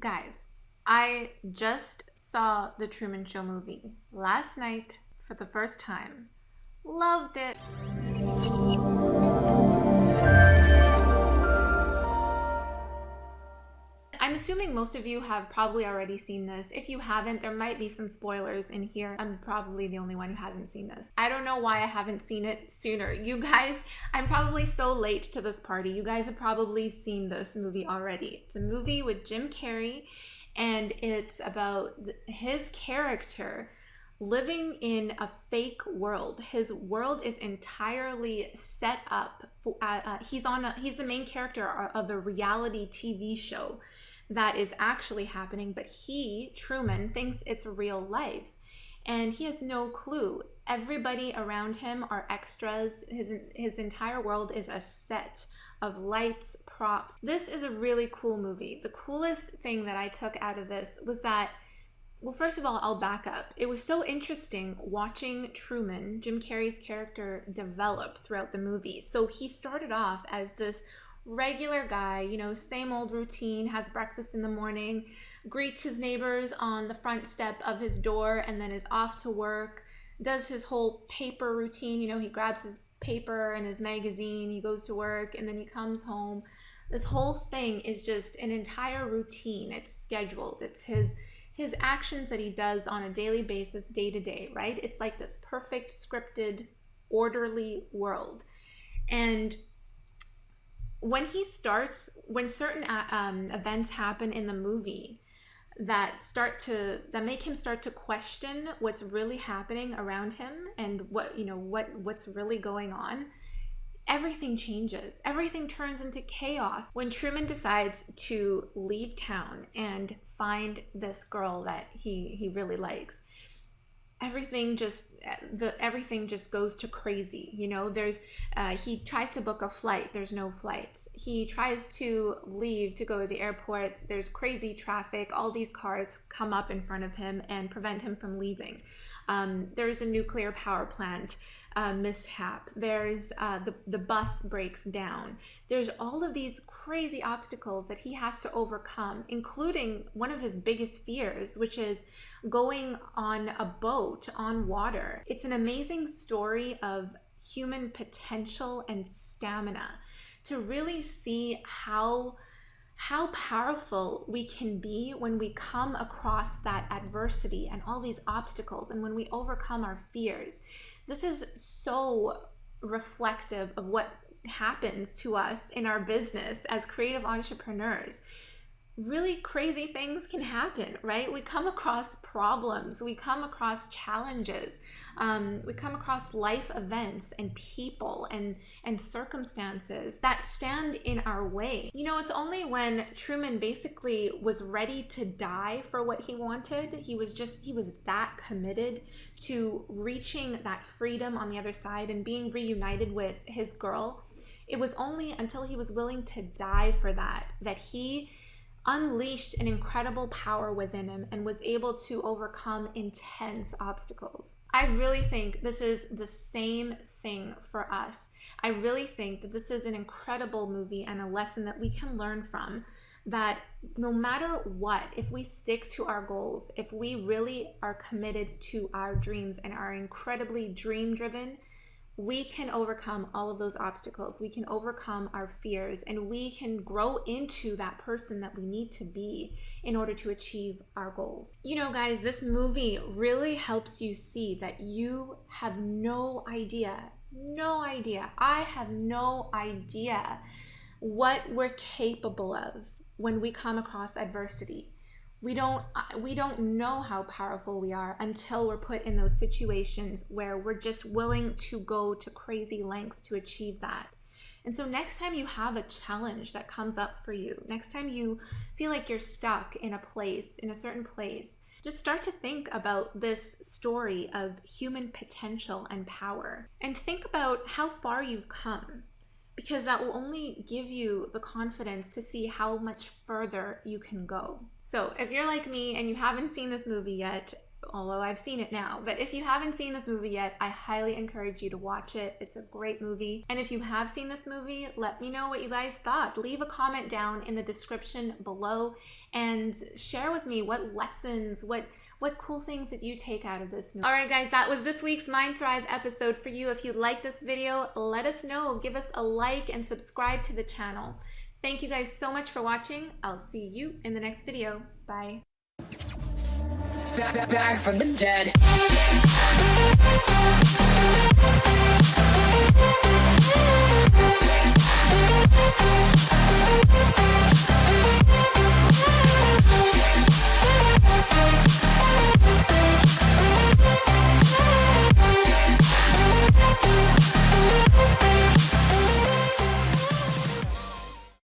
Guys, I just saw the Truman Show movie last night for the first time. Loved it. I'm assuming most of you have probably already seen this. If you haven't, there might be some spoilers in here. I'm probably the only one who hasn't seen this. I don't know why I haven't seen it sooner. You guys, I'm probably so late to this party. You guys have probably seen this movie already. It's a movie with Jim Carrey, and it's about his character living in a fake world. His world is entirely set up for, he's the main character of a reality TV show that is actually happening, but Truman, thinks it's real life, and he has no clue. Everybody around him are extras. His entire world is a set of lights, props. This is a really cool movie. The coolest thing that I took out of this was that, well, first of all, I'll back up. It was so interesting watching Truman, Jim Carrey's character, develop throughout the movie. So he started off as this regular guy, you know, same old routine, has breakfast in the morning, greets his neighbors on the front step of his door, and then is off to work, does his whole paper routine. You know, he grabs his paper and his magazine, he goes to work, and then he comes home. This whole thing is just an entire routine. It's scheduled. It's his actions that he does on a daily basis, day to day, right? It's like this perfect, scripted, orderly world. And when certain events happen in the movie that make him start to question what's really happening around him and what's really going on, everything changes. Everything turns into chaos when Truman decides to leave town and find this girl that he really likes. Everything just goes to crazy. You know, he tries to book a flight, there's no flights. He tries to leave to go to the airport, there's crazy traffic. All these cars come up in front of him and prevent him from leaving. There's a nuclear power plant mishap. There's the bus breaks down. There's all of these crazy obstacles that he has to overcome, including one of his biggest fears, which is going on a boat on water. It's an amazing story of human potential and stamina, to really see how powerful we can be when we come across that adversity and all these obstacles, and when we overcome our fears. This is so reflective of what happens to us in our business as creative entrepreneurs. Really crazy things can happen, right? We come across problems, we come across challenges, we come across life events and people and circumstances that stand in our way. You know, it's only when Truman basically was ready to die for what he wanted, he was that committed to reaching that freedom on the other side and being reunited with his girl. It was only until he was willing to die for that he unleashed an incredible power within him and was able to overcome intense obstacles. I really think this is the same thing for us. I really think that this is an incredible movie and a lesson that we can learn from, that no matter what, if we stick to our goals, if we really are committed to our dreams and are incredibly dream driven, we can overcome all of those obstacles. We can overcome our fears, and we can grow into that person that we need to be in order to achieve our goals. You know, guys, this movie really helps you see that you have no idea. I have no idea what we're capable of when we come across adversity. We don't know how powerful we are until we're put in those situations where we're just willing to go to crazy lengths to achieve that. And so next time you have a challenge that comes up for you, next time you feel like you're stuck in a certain place, just start to think about this story of human potential and power, and think about how far you've come, because that will only give you the confidence to see how much further you can go. So if you're like me and you haven't seen this movie yet, although I've seen it now, but if you haven't seen this movie yet, I highly encourage you to watch it. It's a great movie. And if you have seen this movie, let me know what you guys thought. Leave a comment down in the description below, and share with me what lessons, what cool things did you take out of this movie. All right, guys, that was this week's Mind Thrive episode for you. If you like this video, let us know. Give us a like and subscribe to the channel. Thank you guys so much for watching. I'll see you in the next video. Bye. Back from the dead.